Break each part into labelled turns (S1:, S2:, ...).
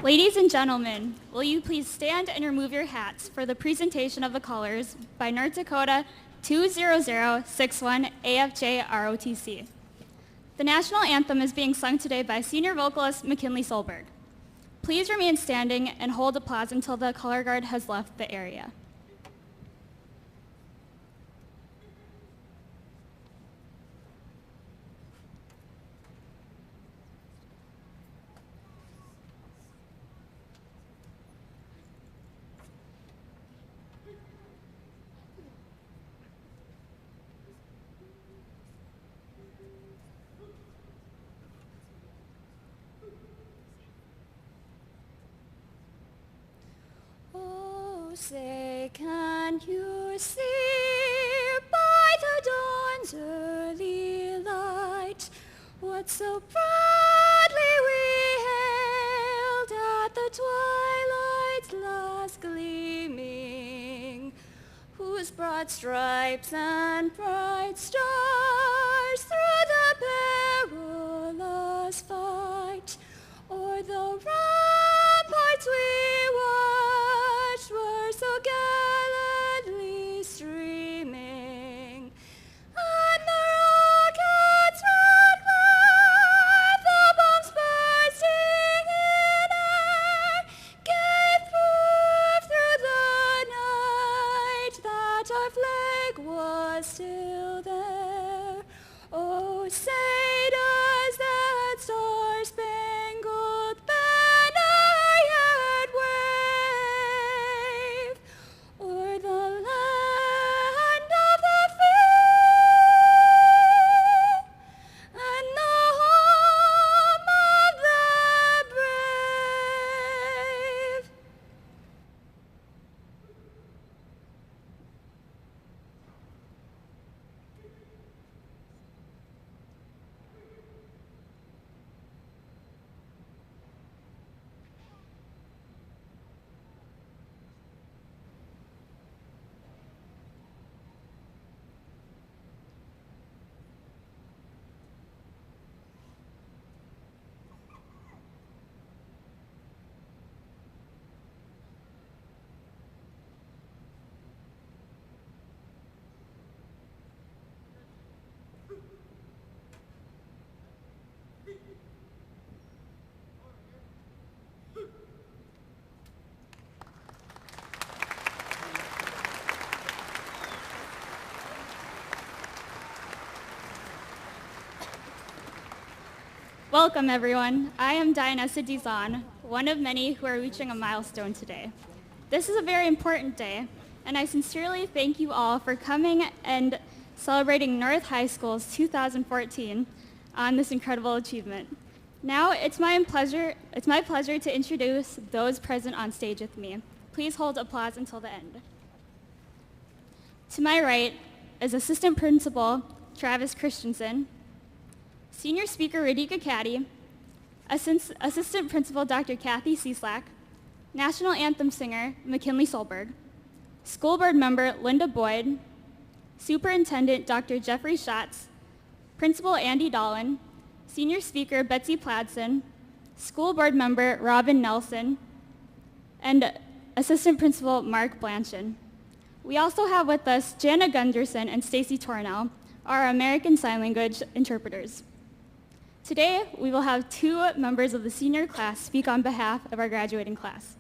S1: Ladies and gentlemen, will you please stand and remove your hats for the presentation of the colors by North Dakota 20061 AFJ ROTC. The national anthem is being sung today by senior vocalist McKinley Solberg. Please remain standing and hold applause until the color guard has left the area. Say, can you see by the dawn's early light what so proudly we hailed at the twilight's last gleaming, whose broad stripes and bright stars through the perilous fight o'er the ramparts we watched were so gallantly streaming, and the rockets roared by, the bombs bursting in air gave proof through the night that our flag was still there. Oh, say does that star-spangled banner yet wave o'er the land of the free and the home of the brave? Welcome, everyone. I am Dianessa Dizon, one of many who are reaching a milestone today. This is a very important day, and I sincerely thank you all for coming and celebrating North High School's 2014 on this incredible achievement. Now, it's my pleasure to introduce those present on stage with me. Please hold applause until the end. To my right is Assistant Principal Travis Christensen, Senior Speaker Radhika Caddy, Assistant Principal Dr. Kathy Cieslak, National Anthem Singer McKinley Solberg, School Board Member Linda Boyd, Superintendent Dr. Jeffrey Schatz, Principal Andy Dolan, Senior Speaker Betsy Pladson, School Board Member Robin Nelson, and Assistant Principal Mark Blanchin. We also have with us Jana Gunderson and Stacy Tornell, our American Sign Language interpreters. Today, we will have two members of the senior class speak on behalf of our graduating class.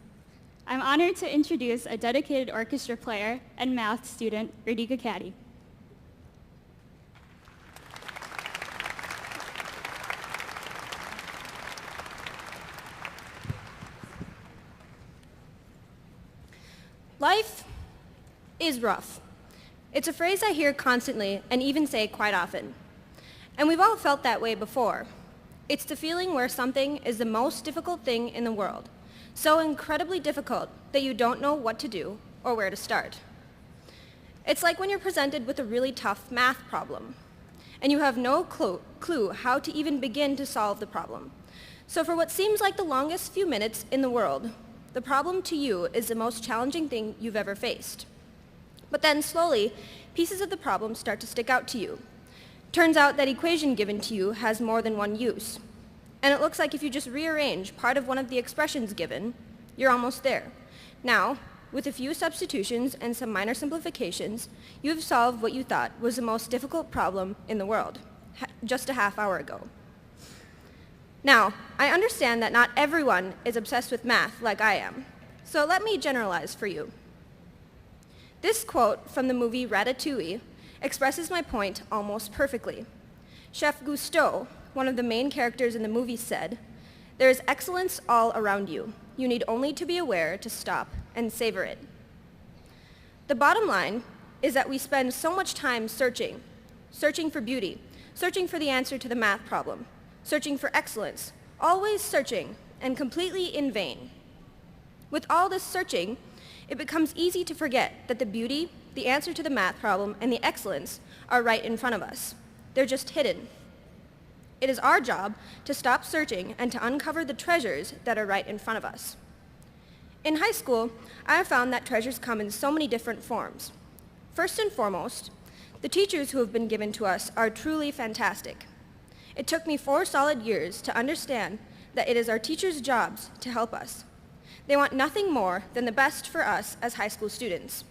S1: I'm honored to introduce a dedicated orchestra player and math student, Radhika Caddy.
S2: Life is rough. It's a phrase I hear constantly and even say quite often. And we've all felt that way before. It's the feeling where something is the most difficult thing in the world, so incredibly difficult that you don't know what to do or where to start. It's like when you're presented with a really tough math problem, and you have no clue how to even begin to solve the problem. So for what seems like the longest few minutes in the world, the problem to you is the most challenging thing you've ever faced. But then slowly, pieces of the problem start to stick out to you. Turns out that equation given to you has more than one use. And it looks like if you just rearrange part of one of the expressions given, you're almost there. Now, with a few substitutions and some minor simplifications, you have solved what you thought was the most difficult problem in the world, just a half hour ago. Now, I understand that not everyone is obsessed with math like I am, so let me generalize for you. This quote from the movie Ratatouille expresses my point almost perfectly. Chef Gusteau, one of the main characters in the movie, said, "There is excellence all around you. You need only to be aware to stop and savor it." The bottom line is that we spend so much time searching for beauty, searching for the answer to the math problem, searching for excellence, always searching, and completely in vain. With all this searching, it becomes easy to forget that the beauty, the answer to the math problem, and the excellence are right in front of us. They're just hidden. It is our job to stop searching and to uncover the treasures that are right in front of us. In high school, I have found that treasures come in so many different forms. First and foremost, the teachers who have been given to us are truly fantastic. It took me 4 solid years to understand that it is our teachers' jobs to help us. They want nothing more than the best for us as high school students.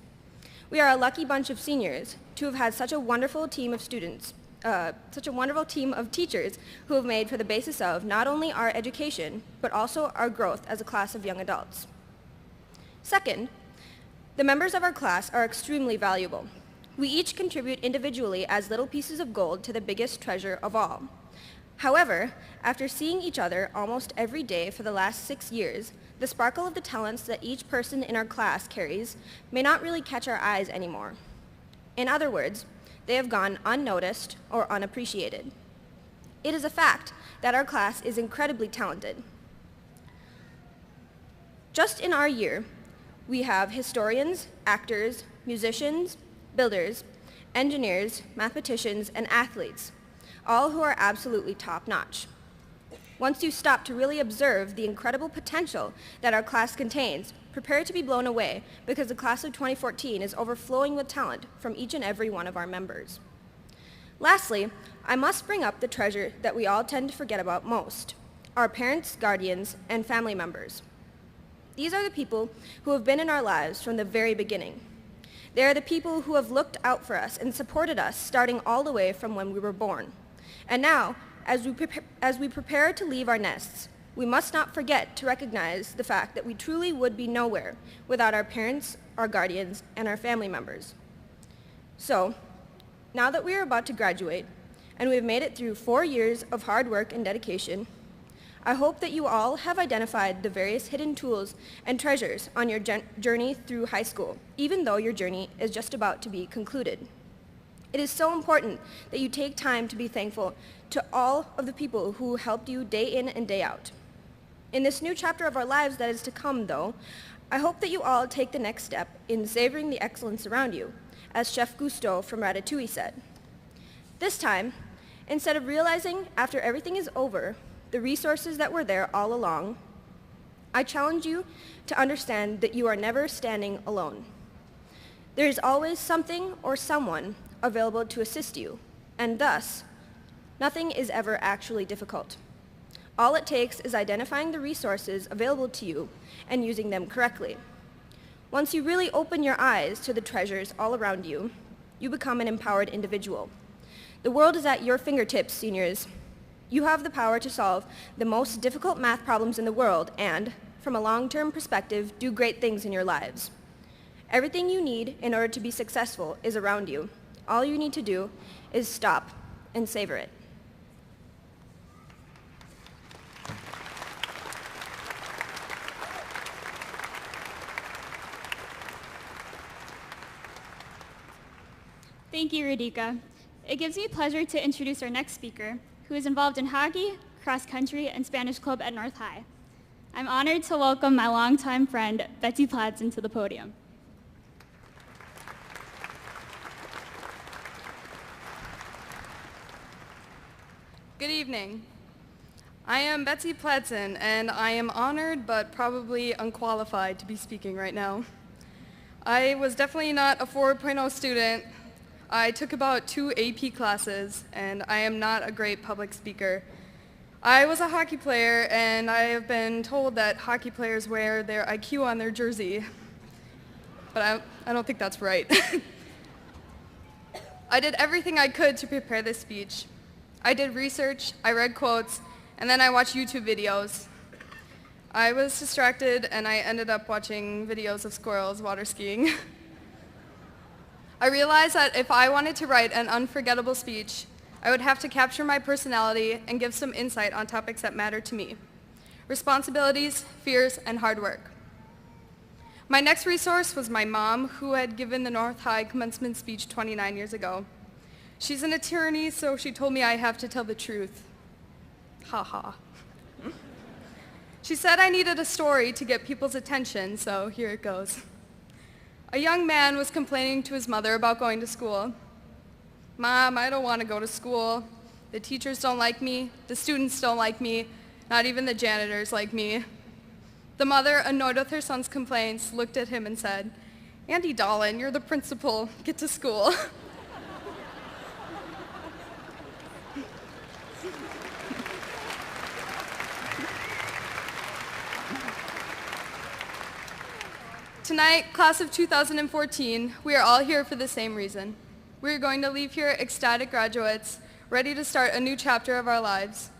S2: We are a lucky bunch of seniors to have had such a wonderful team of teachers who have made for the basis of not only our education, but also our growth as a class of young adults. Second, the members of our class are extremely valuable. We each contribute individually as little pieces of gold to the biggest treasure of all. However, after seeing each other almost every day for the last 6 years, the sparkle of the talents that each person in our class carries may not really catch our eyes anymore. In other words, they have gone unnoticed or unappreciated. It is a fact that our class is incredibly talented. Just in our year, we have historians, actors, musicians, builders, engineers, mathematicians, and athletes, all who are absolutely top-notch. Once you stop to really observe the incredible potential that our class contains, prepare to be blown away because the class of 2014 is overflowing with talent from each and every one of our members. Lastly, I must bring up the treasure that we all tend to forget about most, our parents, guardians, and family members. These are the people who have been in our lives from the very beginning. They are the people who have looked out for us and supported us starting all the way from when we were born. And now, as we prepare to leave our nests, we must not forget to recognize the fact that we truly would be nowhere without our parents, our guardians, and our family members. So, now that we are about to graduate, and we have made it through 4 years of hard work and dedication, I hope that you all have identified the various hidden tools and treasures on your journey through high school, even though your journey is just about to be concluded. It is so important that you take time to be thankful to all of the people who helped you day in and day out. In this new chapter of our lives that is to come, though, I hope that you all take the next step in savoring the excellence around you, as Chef Gusteau from Ratatouille said. This time, instead of realizing after everything is over the resources that were there all along, I challenge you to understand that you are never standing alone. There is always something or someone available to assist you, and thus, nothing is ever actually difficult. All it takes is identifying the resources available to you and using them correctly. Once you really open your eyes to the treasures all around you, you become an empowered individual. The world is at your fingertips, seniors. You have the power to solve the most difficult math problems in the world and, from a long-term perspective, do great things in your lives. Everything you need in order to be successful is around you. All you need to do is stop and savor it.
S1: Thank you, Radhika. It gives me pleasure to introduce our next speaker, who is involved in hockey, cross country, and Spanish club at North High. I'm honored to welcome my longtime friend, Betsy Pladsen, to the podium.
S3: Good evening. I am Betsy Pladsen, and I am honored but probably unqualified to be speaking right now. I was definitely not a 4.0 student. I took about 2 AP classes, and I am not a great public speaker. I was a hockey player, and I have been told that hockey players wear their IQ on their jersey, but I don't think that's right. I did everything I could to prepare this speech. I did research, I read quotes, and then I watched YouTube videos. I was distracted, and I ended up watching videos of squirrels water skiing. I realized that if I wanted to write an unforgettable speech, I would have to capture my personality and give some insight on topics that matter to me: responsibilities, fears, and hard work. My next resource was my mom, who had given the North High commencement speech 29 years ago. She's an attorney, so she told me I have to tell the truth. Ha ha. She said I needed a story to get people's attention, so here it goes. A young man was complaining to his mother about going to school. "Mom, I don't want to go to school. The teachers don't like me. The students don't like me. Not even the janitors like me." The mother, annoyed with her son's complaints, looked at him and said, "Andy Dolan, you're the principal. Get to school." Tonight, class of 2014, we are all here for the same reason. We are going to leave here ecstatic graduates, ready to start a new chapter of our lives.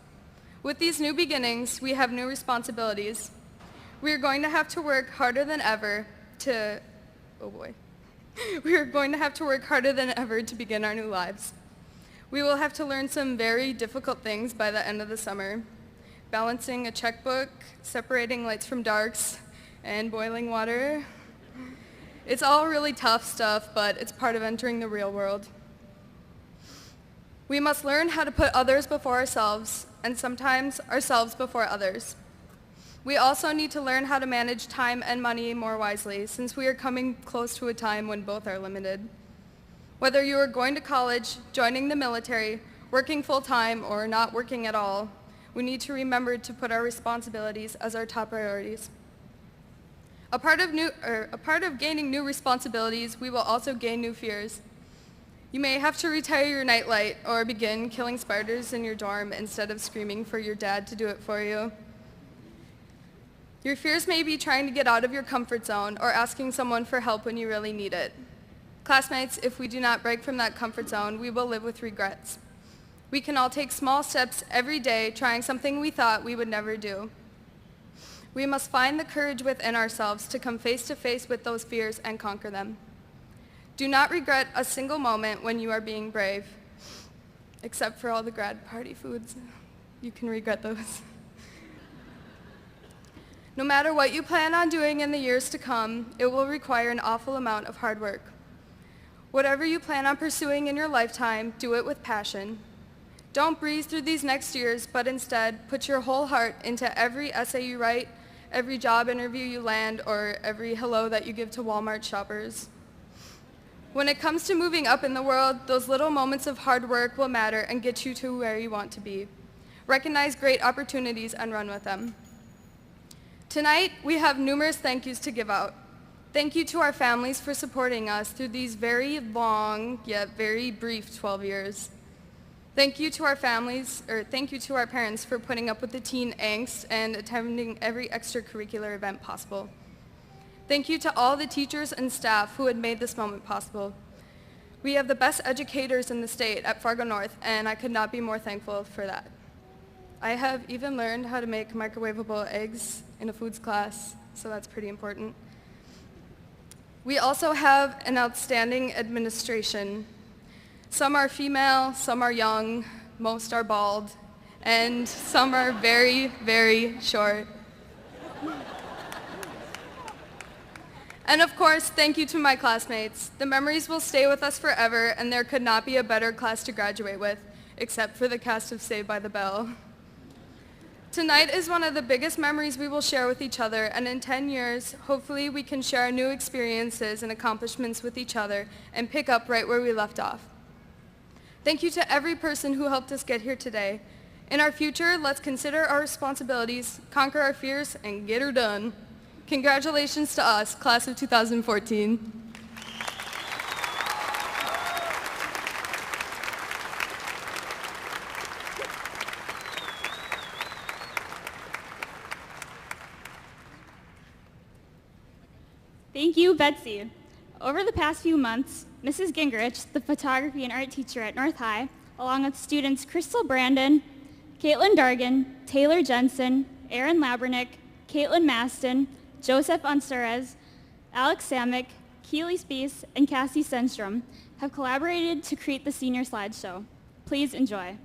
S3: With these new beginnings, we have new responsibilities. We are going to have to work harder than ever to, oh boy. We are going to have to work harder than ever to begin our new lives. We will have to learn some very difficult things by the end of the summer: balancing a checkbook, separating lights from darks, and boiling water. It's all really tough stuff, but it's part of entering the real world. We must learn how to put others before ourselves, and sometimes ourselves before others. We also need to learn how to manage time and money more wisely, since we are coming close to a time when both are limited. Whether you are going to college, joining the military, working full-time, or not working at all, we need to remember to put our responsibilities as our top priorities. A part of gaining new responsibilities, we will also gain new fears. You may have to retire your nightlight or begin killing spiders in your dorm instead of screaming for your dad to do it for you. Your fears may be trying to get out of your comfort zone or asking someone for help when you really need it. Classmates, if we do not break from that comfort zone, we will live with regrets. We can all take small steps every day trying something we thought we would never do. We must find the courage within ourselves to come face to face with those fears and conquer them. Do not regret a single moment when you are being brave, except for all the grad party foods. You can regret those. No matter what you plan on doing in the years to come, it will require an awful amount of hard work. Whatever you plan on pursuing in your lifetime, do it with passion. Don't breeze through these next years, but instead put your whole heart into every essay you write, every job interview you land, or every hello that you give to Walmart shoppers. When it comes to moving up in the world, those little moments of hard work will matter and get you to where you want to be. Recognize great opportunities and run with them. Tonight, we have numerous thank yous to give out. Thank you to our families for supporting us through these very long, yet very brief 12 years. Thank you to our parents for putting up with the teen angst and attending every extracurricular event possible. Thank you to all the teachers and staff who had made this moment possible. We have the best educators in the state at Fargo North, and I could not be more thankful for that. I have even learned how to make microwavable eggs in a foods class, so that's pretty important. We also have an outstanding administration. Some are female, some are young, most are bald, and some are very, very short. And of course, thank you to my classmates. The memories will stay with us forever, and there could not be a better class to graduate with, except for the cast of Saved by the Bell. Tonight is one of the biggest memories we will share with each other, and in 10 years, hopefully we can share new experiences and accomplishments with each other and pick up right where we left off. Thank you to every person who helped us get here today. In our future, let's consider our responsibilities, conquer our fears, and get her done. Congratulations to us, class of 2014.
S1: you, Betsy. Over the past few months, Mrs. Gingrich, the photography and art teacher at North High, along with students Crystal Brandon, Caitlin Dargan, Taylor Jensen, Aaron Labernick, Caitlin Maston, Joseph Ansurez, Alex Samick, Keely Spees, and Cassie Senstrom have collaborated to create the senior slideshow. Please enjoy.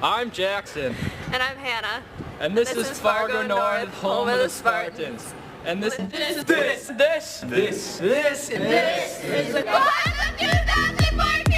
S4: I'm Jackson.
S5: And I'm Hannah.
S4: And this is Fargo North, home of the Spartans. And this is the
S5: Class of 2014!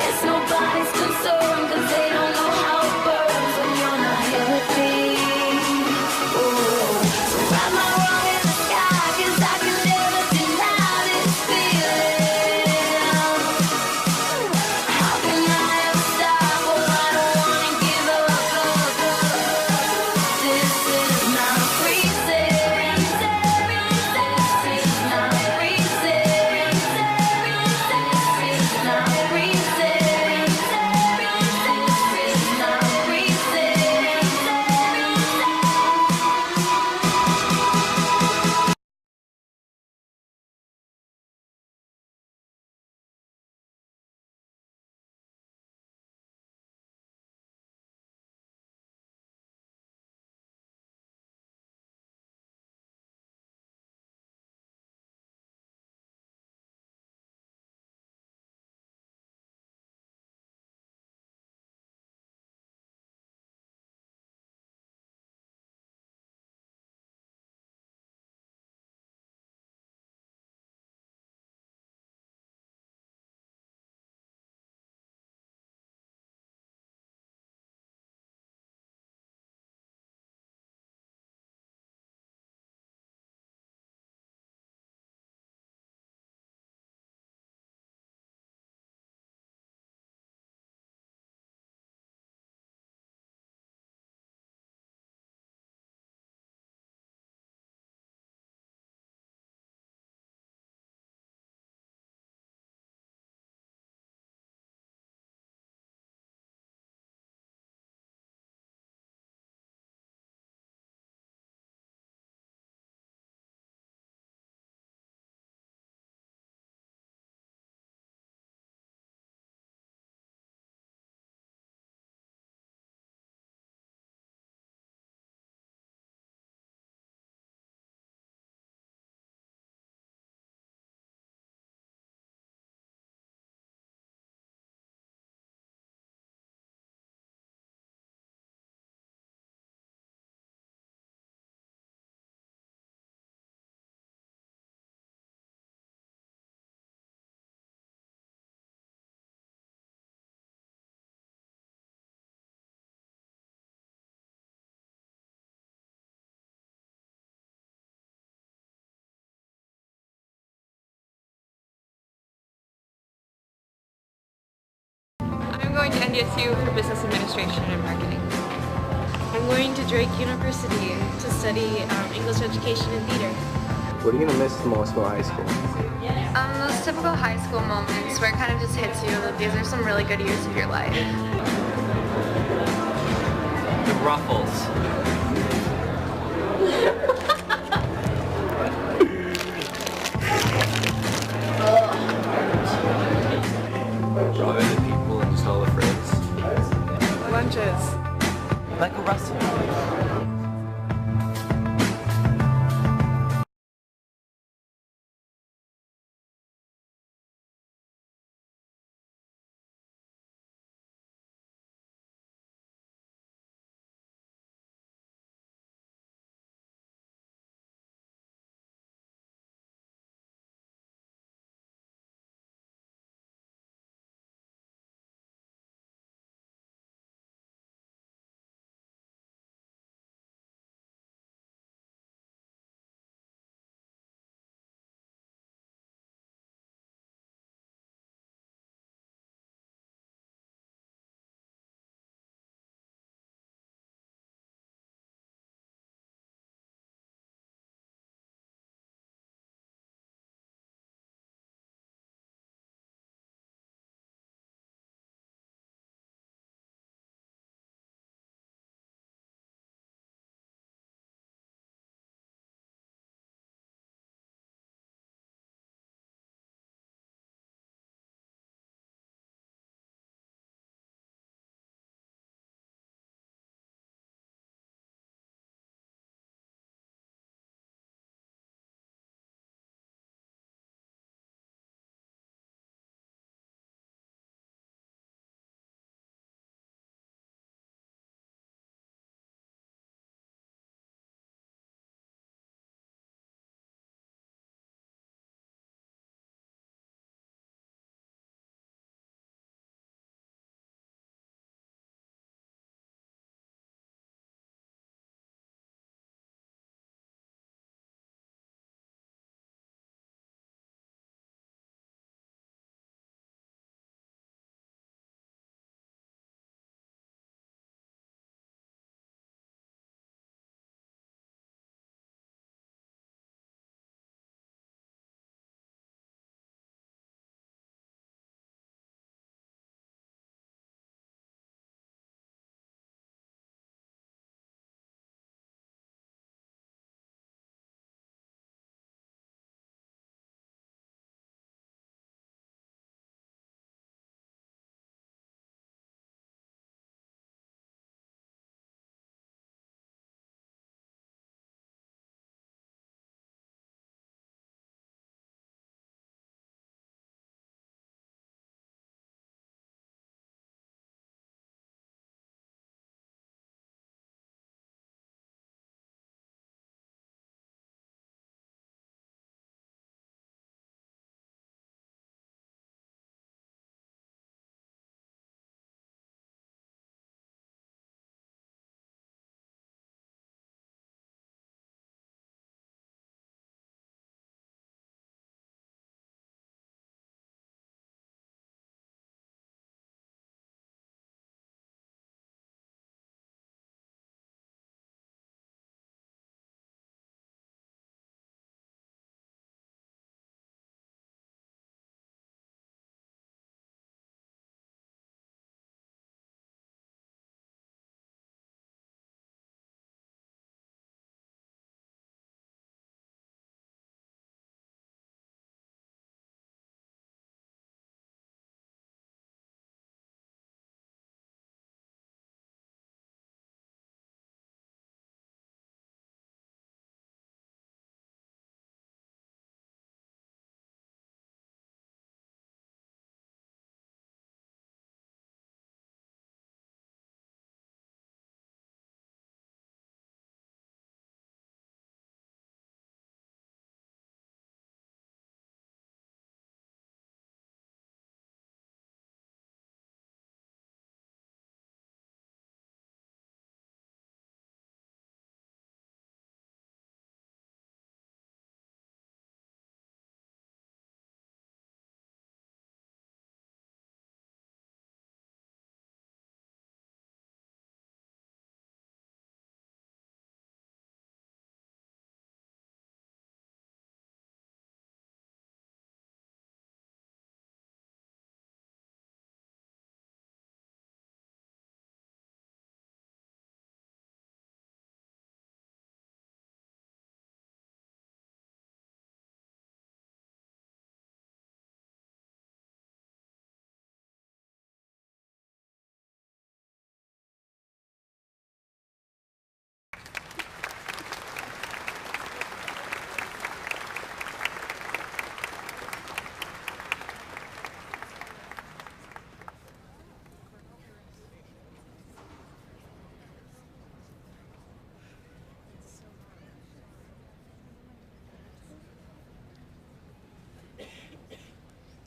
S6: It's nobody's concern, 'cause they don't know how it burns when NDSU for Business Administration and Marketing.
S7: I'm going to Drake University to study English education and theater.
S8: What are you going to miss the most about high school?
S6: Those typical high school moments where it kind of just hits you that these are some really good years of your life.
S4: The ruffles. Probably the people and just all the friends.
S3: Lunches.
S4: Like a rustle.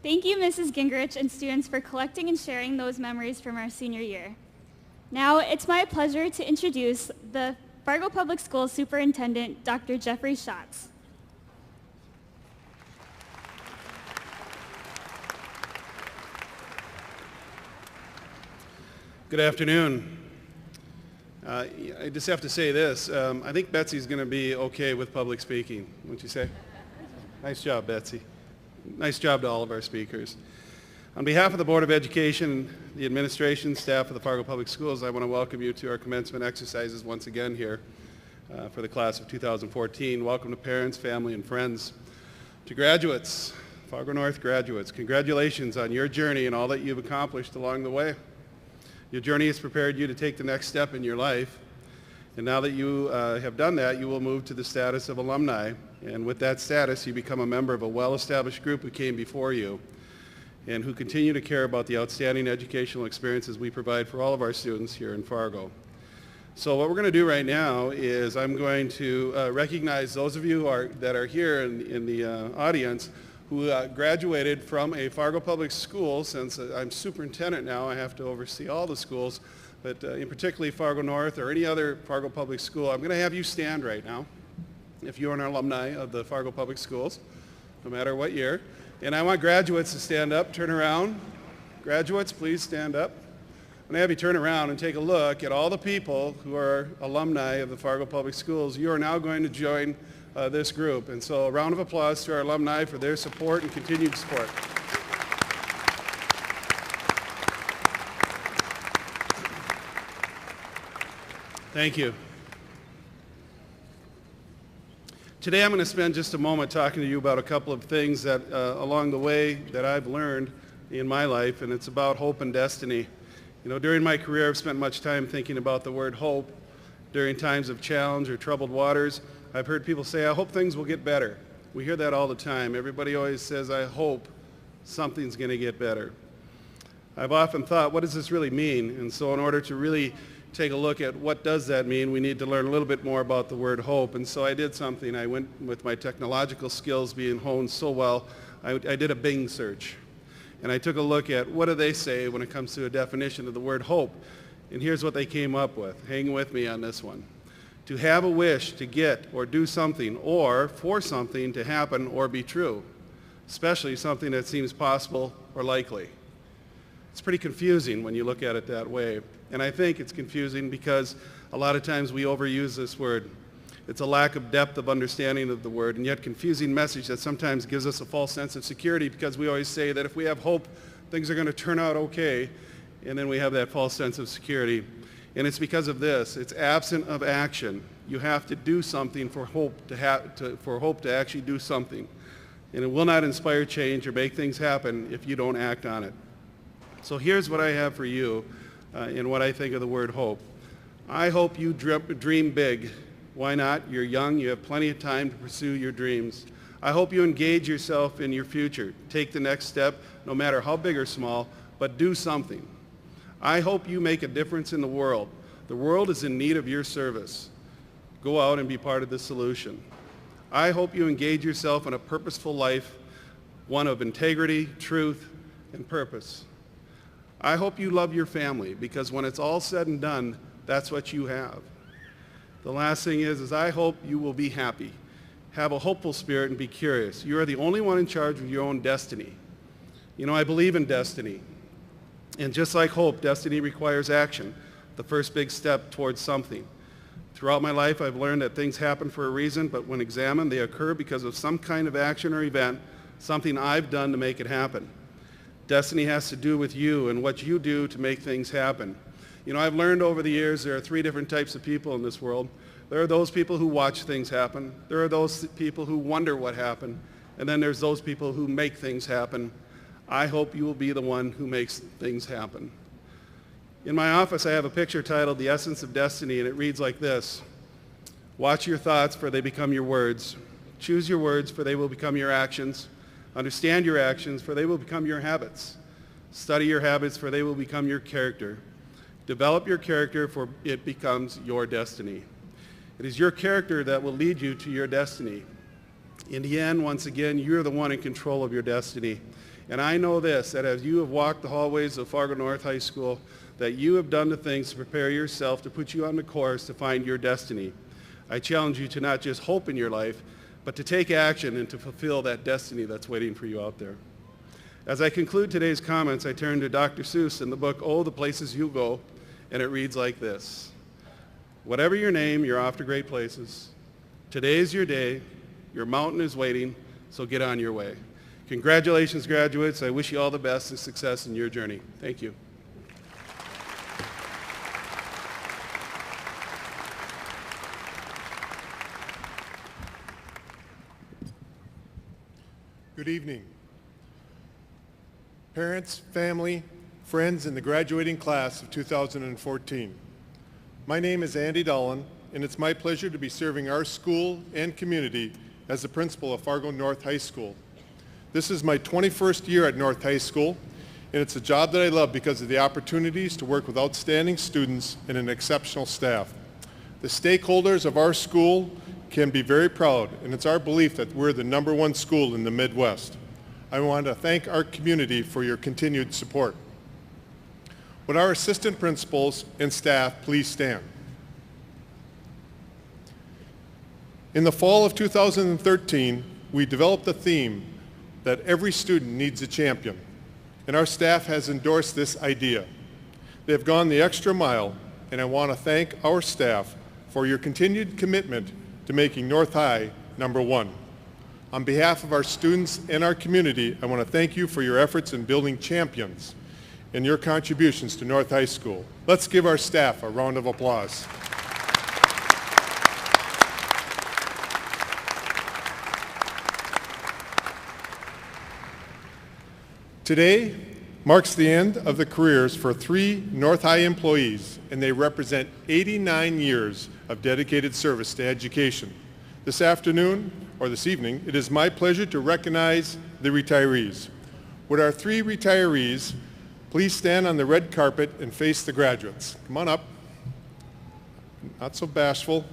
S1: Thank you, Mrs. Gingrich and students, for collecting and sharing those memories from our senior year. Now, it's my pleasure to introduce the Fargo Public Schools Superintendent, Dr. Jeffrey Schatz.
S9: Good afternoon. I just have to say this. I think Betsy's going to be okay with public speaking, wouldn't you say? Nice job, Betsy. Nice job to all of our speakers. On behalf of the Board of Education, the administration, staff of the Fargo Public Schools, I want to welcome you to our commencement exercises once again here for the class of 2014. Welcome to parents, family, and friends. To graduates, Fargo North graduates, congratulations on your journey and all that you've accomplished along the way. Your journey has prepared you to take the next step in your life. And now that you have done that, you will move to the status of alumni. And with that status, you become a member of a well-established group who came before you and who continue to care about the outstanding educational experiences we provide for all of our students here in Fargo. So what we're going to do right now is I'm going to recognize those of you that are here in the audience who graduated from a Fargo Public School. Since I'm superintendent now, I have to oversee all the schools, but in particularly Fargo North or any other Fargo Public School. I'm going to have you stand right now if you're an alumni of the Fargo Public Schools, no matter what year. And I want graduates to stand up, turn around. Graduates, please stand up. I'm going to have you turn around and take a look at all the people who are alumni of the Fargo Public Schools. You are now going to join this group. And so a round of applause to our alumni for their support and continued support. Thank you. Today I'm going to spend just a moment talking to you about a couple of things that along the way that I've learned in my life, and it's about hope and destiny. You know, during my career I've spent much time thinking about the word hope. During times of challenge or troubled waters, I've heard people say, I hope things will get better. We hear that all the time. Everybody always says, I hope something's going to get better. I've often thought, what does this really mean? And so in order to really take a look at what does that mean, we need to learn a little bit more about the word hope. And so I did something. I went with my technological skills being honed so well, I did a Bing search. And I took a look at what do they say when it comes to a definition of the word hope. And here's what they came up with. Hang with me on this one. To have a wish to get or do something, or for something to happen or be true, especially something that seems possible or likely. It's pretty confusing when you look at it that way. And I think it's confusing because a lot of times we overuse this word. It's a lack of depth of understanding of the word, and yet confusing message that sometimes gives us a false sense of security, because we always say that if we have hope, things are going to turn out okay, and then we have that false sense of security. And it's because of this. It's absent of action. You have to do something for hope to actually do something. And it will not inspire change or make things happen if you don't act on it. So here's what I have for you in what I think of the word hope. I hope you dream big. Why not? You're young. You have plenty of time to pursue your dreams. I hope you engage yourself in your future. Take the next step, no matter how big or small, but do something. I hope you make a difference in the world. The world is in need of your service. Go out and be part of the solution. I hope you engage yourself in a purposeful life, one of integrity, truth, and purpose. I hope you love your family, because when it's all said and done, that's what you have. The last thing is I hope you will be happy. Have a hopeful spirit and be curious. You are the only one in charge of your own destiny. You know, I believe in destiny. And just like hope, destiny requires action, the first big step towards something. Throughout my life, I've learned that things happen for a reason, but when examined, they occur because of some kind of action or event, something I've done to make it happen. Destiny has to do with you and what you do to make things happen. You know, I've learned over the years there are three different types of people in this world. There are those people who watch things happen. There are those people who wonder what happened. And then there's those people who make things happen. I hope you will be the one who makes things happen. In my office, I have a picture titled The Essence of Destiny, and it reads like this. Watch your thoughts, for they become your words. Choose your words, for they will become your actions. Understand your actions, for they will become your habits. Study your habits, for they will become your character. Develop your character, for it becomes your destiny. It is your character that will lead you to your destiny. In the end, once again, you're the one in control of your destiny. And I know this, that as you have walked the hallways of Fargo North High School, that you have done the things to prepare yourself to put you on the course to find your destiny. I challenge you to not just hope in your life, but to take action and to fulfill that destiny that's waiting for you out there. As I conclude today's comments, I turn to Dr. Seuss in the book, Oh, the Places You Go, and it reads like this. Whatever your name, you're off to great places. Today's your day. Your mountain is waiting, so get on your way. Congratulations, graduates. I wish you all the best and success in your journey. Thank you.
S10: Good evening. Parents, family, friends in the graduating class of 2014. My name is Andy Dolan, and it's my pleasure to be serving our school and community as the principal of Fargo North High School. This is my 21st year at North High School, and it's a job that I love because of the opportunities to work with outstanding students and an exceptional staff. The stakeholders of our school can be very proud, and it's our belief that we're the #1 school in the Midwest. I want to thank our community for your continued support. Would our assistant principals and staff please stand? In the fall of 2013, we developed a theme that every student needs a champion, and our staff has endorsed this idea. They have gone the extra mile, and I want to thank our staff for your continued commitment to making North High #1. On behalf of our students and our community, I want to thank you for your efforts in building champions and your contributions to North High School. Let's give our staff a round of applause. Today marks the end of the careers for 3 North High employees, and they represent 89 years of dedicated service to education. This afternoon, or this evening, it is my pleasure to recognize the retirees. Would our 3 retirees please stand on the red carpet and face the graduates? Come on up. Not so bashful.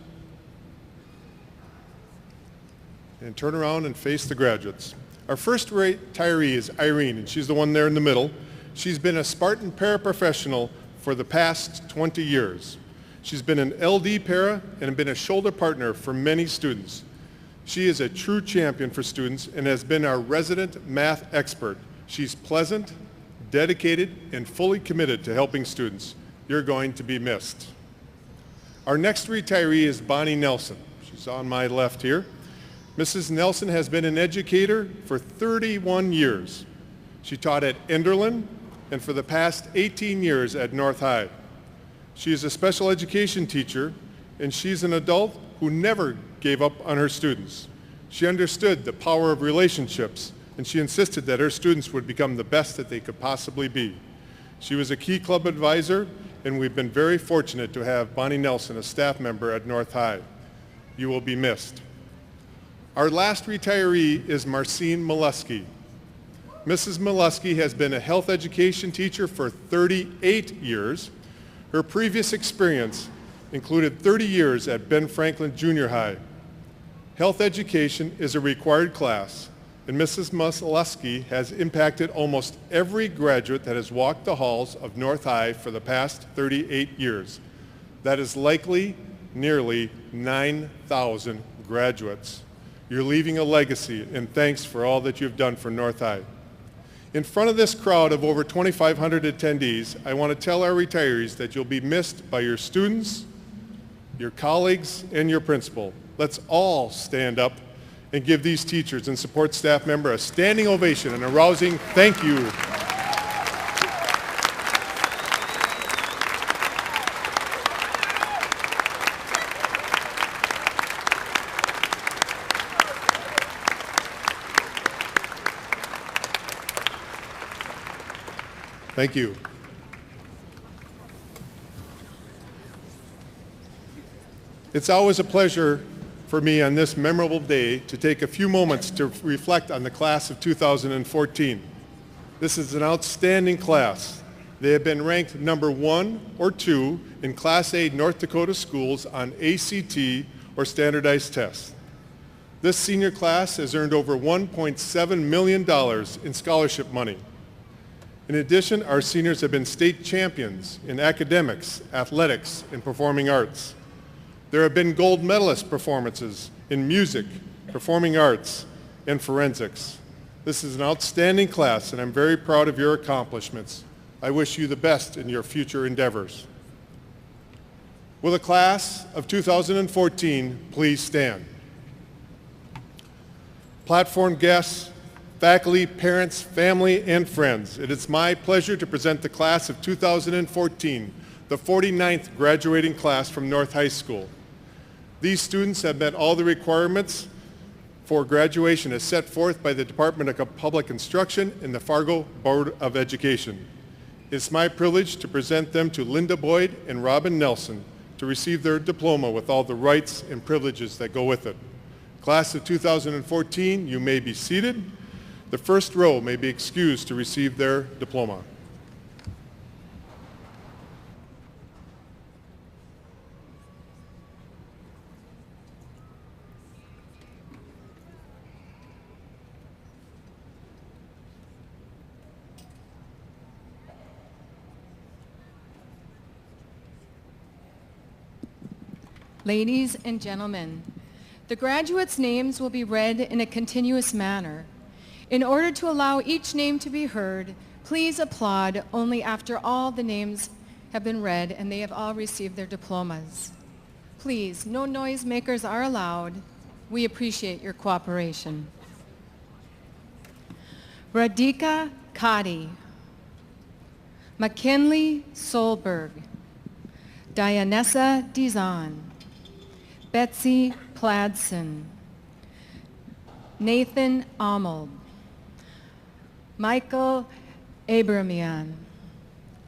S10: And turn around and face the graduates. Our first retiree is Irene, and she's the one there in the middle. She's been a Spartan paraprofessional for the past 20 years. She's been an LD para and been a shoulder partner for many students. She is a true champion for students and has been our resident math expert. She's pleasant, dedicated, and fully committed to helping students. You're going to be missed. Our next retiree is Bonnie Nelson. She's on my left here. Mrs. Nelson has been an educator for 31 years. She taught at Enderlin and for the past 18 years at North High. She is a special education teacher, and she's an adult who never gave up on her students. She understood the power of relationships, and she insisted that her students would become the best that they could possibly be. She was a key club advisor, and we've been very fortunate to have Bonnie Nelson, a staff member at North High. You will be missed. Our last retiree is Marcine Molesky. Mrs. Molesky has been a health education teacher for 38 years. Her previous experience included 30 years at Ben Franklin Junior High. Health education is a required class, and Mrs. Molesky has impacted almost every graduate that has walked the halls of North High for the past 38 years. That is likely nearly 9,000 graduates. You're leaving a legacy, and thanks for all that you've done for North High. In front of this crowd of over 2,500 attendees, I want to tell our retirees that you'll be missed by your students, your colleagues, and your principal. Let's all stand up and give these teachers and support staff member a standing ovation and a rousing thank you. Thank you. It's always a pleasure for me on this memorable day to take a few moments to reflect on the class of 2014. This is an outstanding class. They have been ranked #1 or 2 in Class A North Dakota schools on ACT or standardized tests. This senior class has earned over $1.7 million in scholarship money. In addition, our seniors have been state champions in academics, athletics, and performing arts. There have been gold medalist performances in music, performing arts, and forensics. This is an outstanding class, and I'm very proud of your accomplishments. I wish you the best in your future endeavors. Will the class of 2014 please stand? Platform guests, faculty, parents, family, and friends, it is my pleasure to present the class of 2014, the 49th graduating class from North High School. These students have met all the requirements for graduation as set forth by the Department of Public Instruction and the Fargo Board of Education. It's my privilege to present them to Linda Boyd and Robin Nelson to receive their diploma with all the rights and privileges that go with it. Class of 2014, you may be seated. The first row may be excused to receive their diploma.
S11: Ladies and gentlemen, the graduates' names will be read in a continuous manner. In order to allow each name to be heard, please applaud only after all the names have been read and they have all received their diplomas. Please, no noisemakers are allowed. We appreciate your cooperation. Radhika Kadi, McKinley Solberg, Dianessa Dizan, Betsy Pladson, Nathan Amald, Michael Abramian,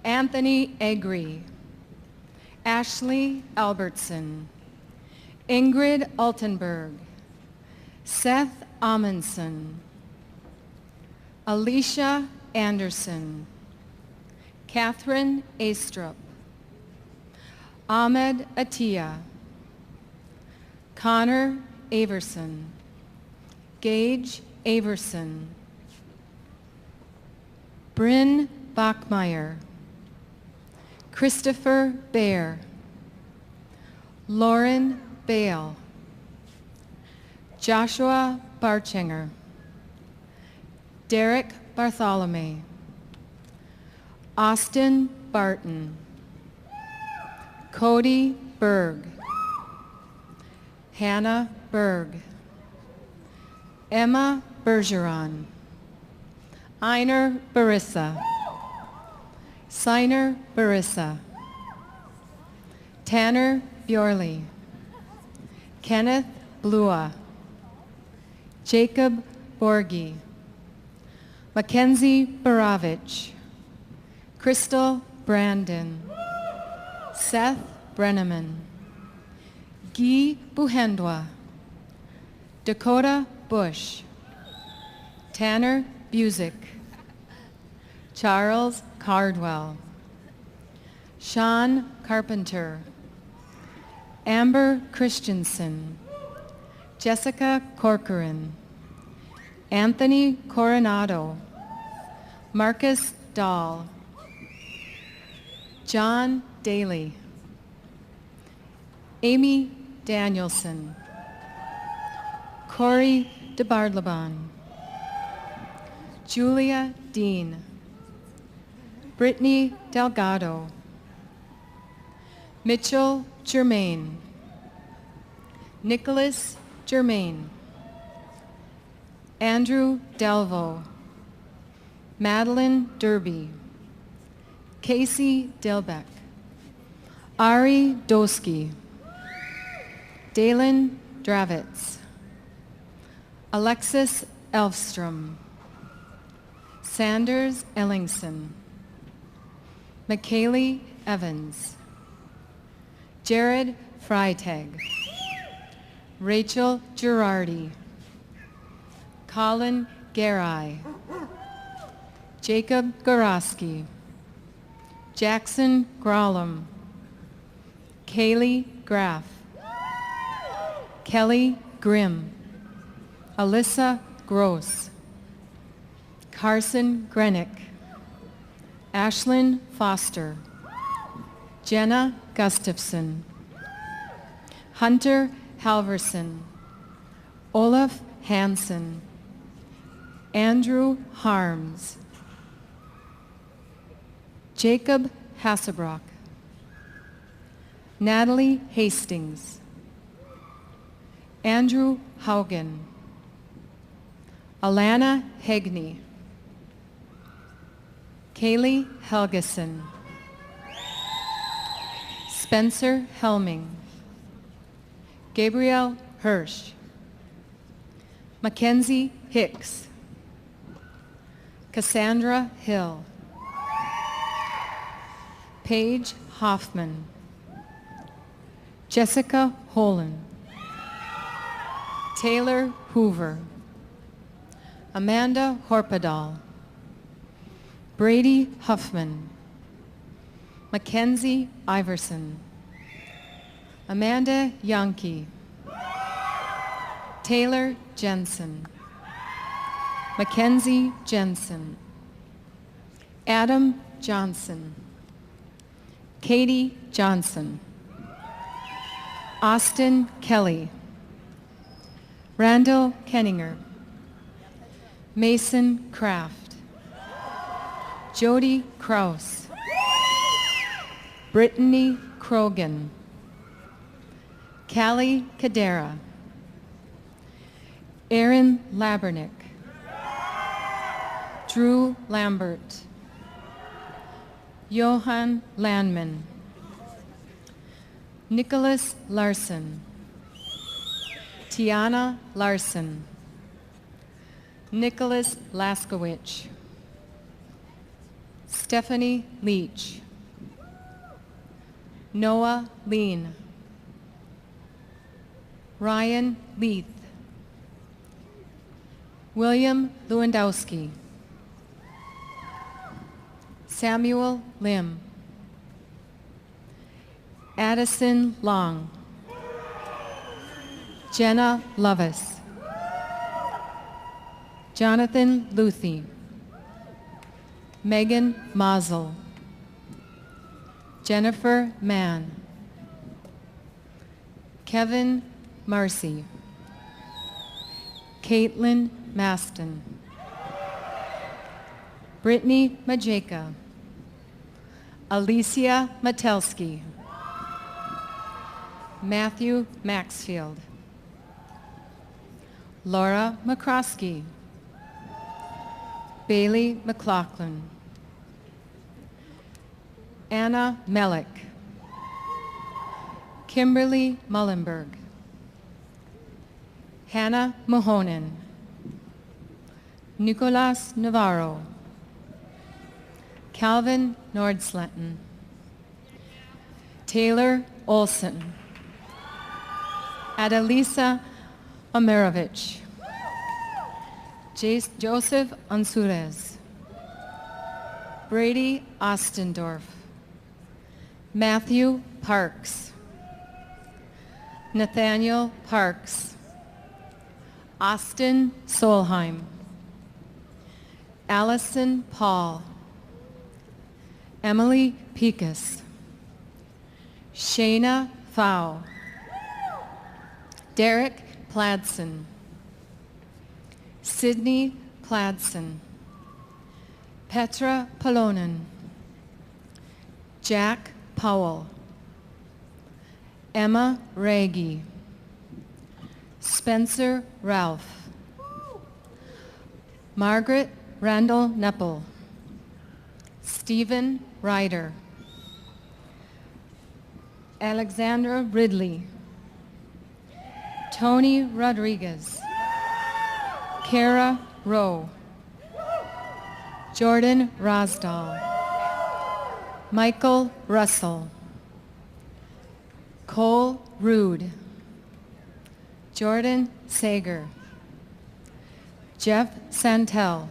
S11: Anthony Egri, Ashley Albertson, Ingrid Altenberg, Seth Amundsen, Alicia Anderson, Catherine Astrup, Ahmed Atiyah, Connor Averson, Gage Averson, Bryn Bachmeyer, Christopher Baer, Lauren Bale, Joshua Barchinger, Derek Bartholomew, Austin Barton, Cody Berg, Hannah Berg, Emma Bergeron, Einar Barissa, Siner Barissa, Tanner Bjorley, Kenneth Blua, Jacob Borgi, Mackenzie Baravich, Crystal Brandon, Seth Brenneman, Guy Buhendwa, Dakota Bush, Tanner Busick, Charles Cardwell, Sean Carpenter, Amber Christensen, Jessica Corcoran, Anthony Coronado, Marcus Dahl, John Daly, Amy Danielson, Corey DeBardlaban, Julia Dean, Brittany Delgado, Mitchell Germain, Nicholas Germain, Andrew Delvo, Madeline Derby, Casey Dilbeck, Ari Doski, Dalen Dravitz, Alexis Elfstrom, Sanders Ellingson, McKaylee Evans, Jared Freitag, Rachel Girardi, Colin Garai, Jacob Goroski, Jackson Grollam, Kaylee Graff, Kelly Grimm, Alyssa Gross, Carson Grenick, Ashlyn Foster, Jenna Gustafson, Hunter Halverson, Olaf Hansen, Andrew Harms, Jacob Hassebrock, Natalie Hastings, Andrew Haugen, Alana Hegney, Kaylee Helgeson, Spencer Helming, Gabrielle Hirsch, Mackenzie Hicks, Cassandra Hill, Paige Hoffman, Jessica Holen, Taylor Hoover, Amanda Horpadal, Brady Huffman, Mackenzie Iverson, Amanda Yankee, Taylor Jensen, Mackenzie Jensen, Adam Johnson, Katie Johnson, Austin Kelly, Randall Kenninger, Mason Kraft, Jody Kraus, Brittany Krogan, Callie Kadera, Aaron Labernick, Drew Lambert, Johan Landman, Nicholas Larson, Tiana Larson, Nicholas Laskowicz, Stephanie Leach, Noah Lean, Ryan Leith, William Lewandowski, Samuel Lim, Addison Long, Jenna Lovis, Jonathan Luthi, Megan Mazel, Jennifer Mann, Kevin Marcy, Caitlin Maston, Brittany Majeka, Alicia Matelski, Matthew Maxfield, Laura McCroskey, Bailey McLaughlin, Anna Melick, Kimberly Mullenberg, Hannah Mahonen, Nicolas Navarro, Calvin Nordsleten, Taylor Olson, Adelisa Omerovich, Joseph Ansurez, Brady Ostendorf, Matthew Parks, Nathaniel Parks, Austin Solheim, Allison Paul, Emily Pekas, Shayna Pfau, Derek Pladson, Sydney Pladson, Petra Palonen, Jack Powell, Emma Raggy, Spencer Ralph, Margaret Randall Neppel, Stephen Ryder, Alexandra Ridley, Tony Rodriguez, Kara Rowe, Jordan Rosdahl, Michael Russell, Cole Rude, Jordan Sager, Jeff Santel,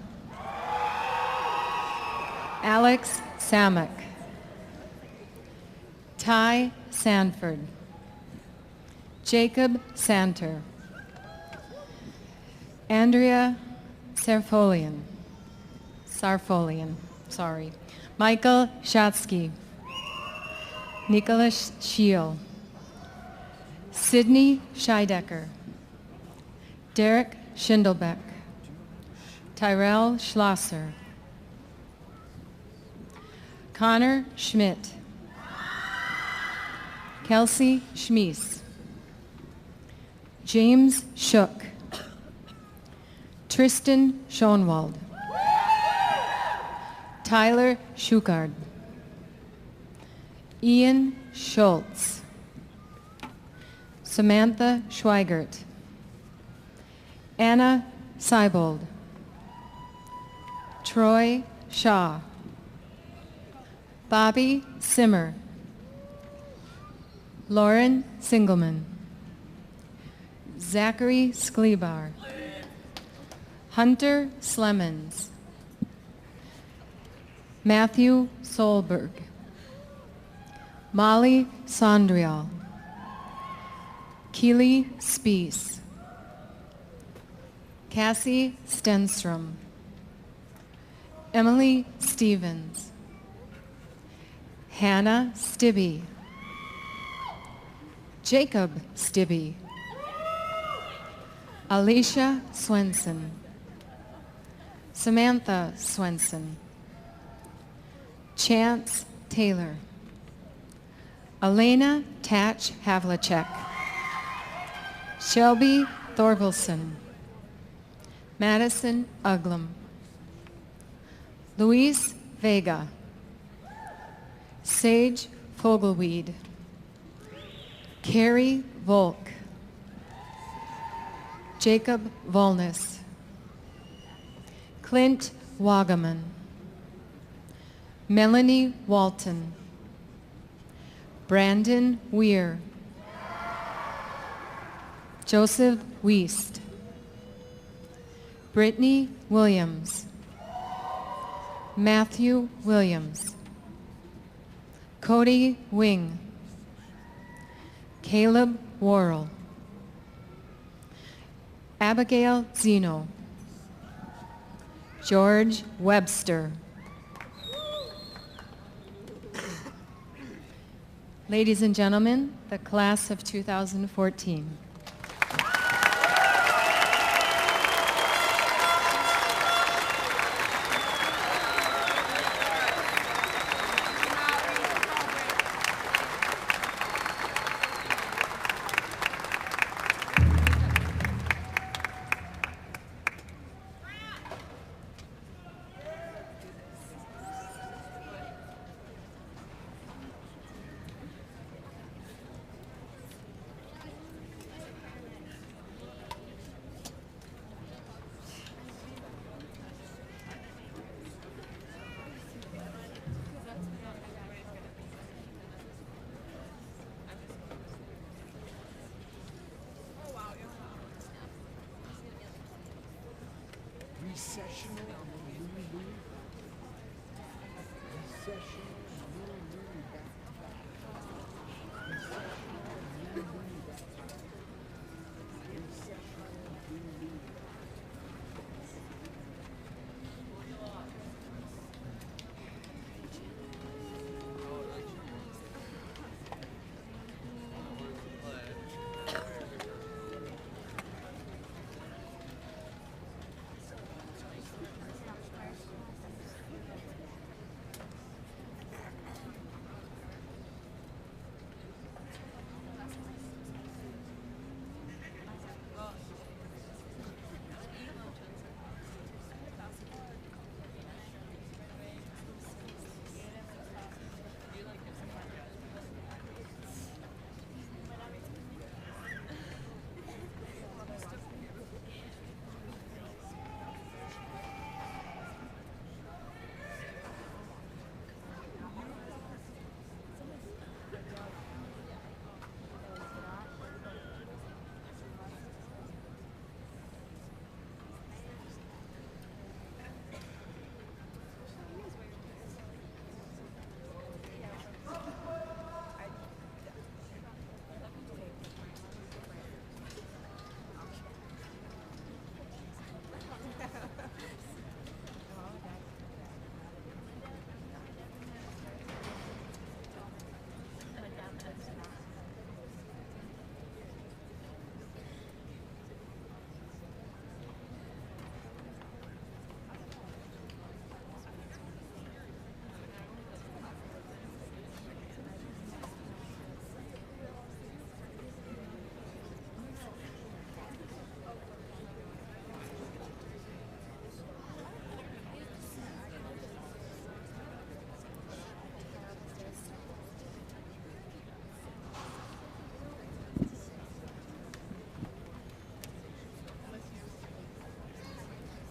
S11: Alex Samek, Ty Sanford, Jacob Santer, Andrea Sarfolian, sorry. Michael Shatsky, Nicholas Scheel, Sydney Scheidecker, Derek Schindelbeck, Tyrell Schlosser, Connor Schmidt, Kelsey Schmies, James Shook, Tristan Schoenwald, Tyler Schukard, Ian Schultz, Samantha Schweigert, Anna Seibold, Troy Shaw, Bobby Simmer, Lauren Singelman, Zachary Sklebar, Hunter Slemons, Matthew Solberg, Molly Sondrial, Keely Spees, Cassie Stenstrom, Emily Stevens, Hannah Stibbe, Jacob Stibbe, Alicia Swenson, Samantha Swenson, Chance Taylor, Elena Tatch Havlicek, Shelby Thorvilson, Madison Uglum, Luis Vega, Sage Fogelweed, Carrie Volk, Jacob Volness, Clint Wagaman, Melanie Walton, Brandon Weir, Joseph Wiest, Brittany Williams, Matthew Williams, Cody Wing, Caleb Worrell, Abigail Zeno, George Webster. Ladies and gentlemen, the class of 2014.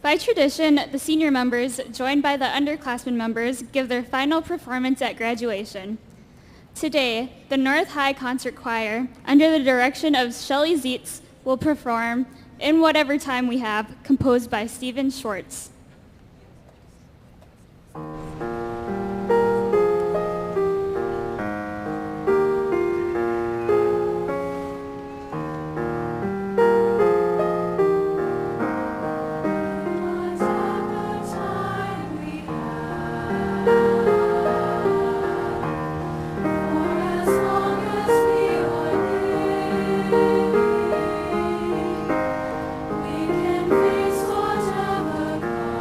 S1: By tradition, the senior members, joined by the underclassmen members, give their final performance at graduation. Today, the North High Concert Choir, under the direction of Shelley Zietz, will perform In Whatever Time We Have, composed by Stephen Schwartz.
S5: We can face whatever comes.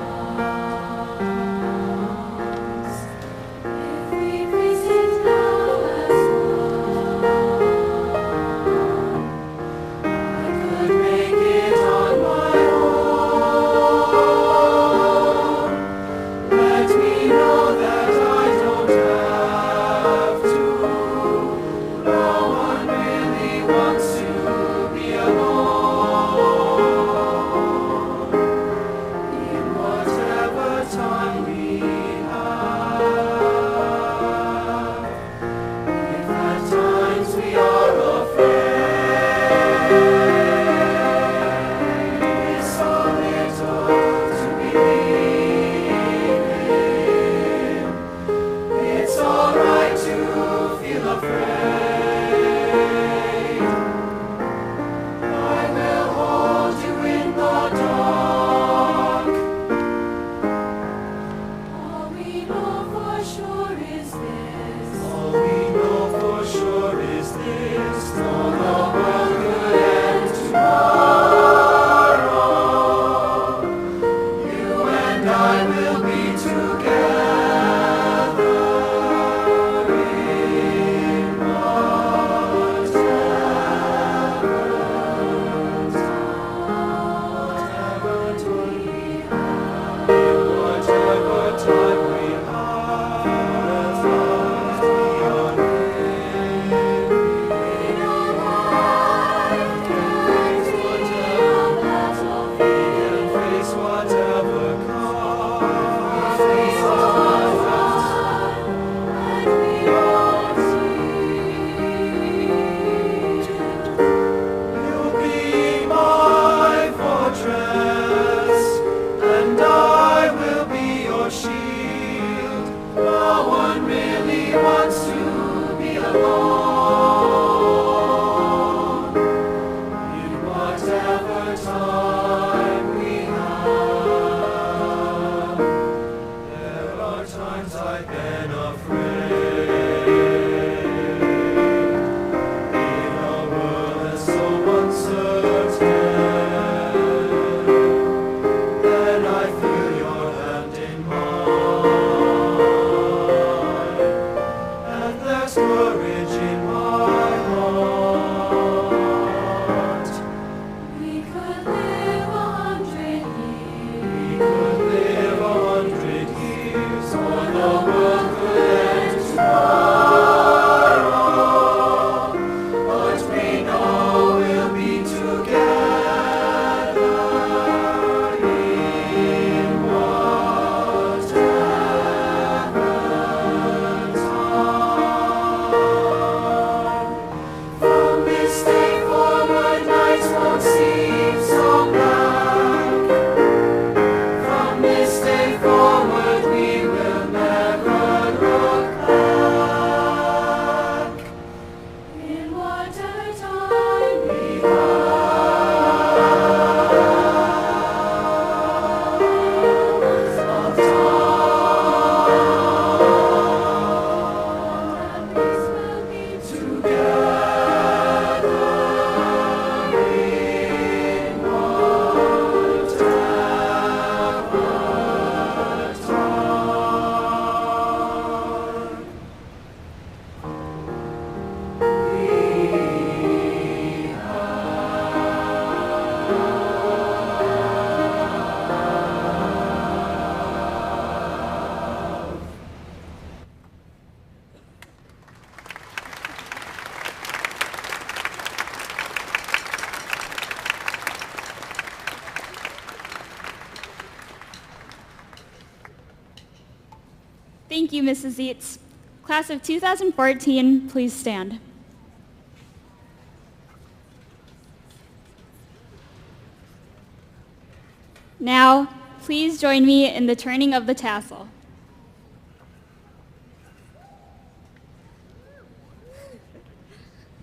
S1: Thank you, Mrs. Zietz. Class of 2014, please stand. Now, please join me in the turning of the tassel.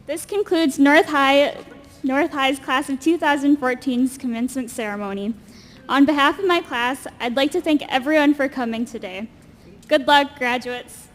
S1: This concludes North High's Class of 2014's commencement ceremony. On behalf of my class, I'd like to thank everyone for coming today. Good luck, graduates.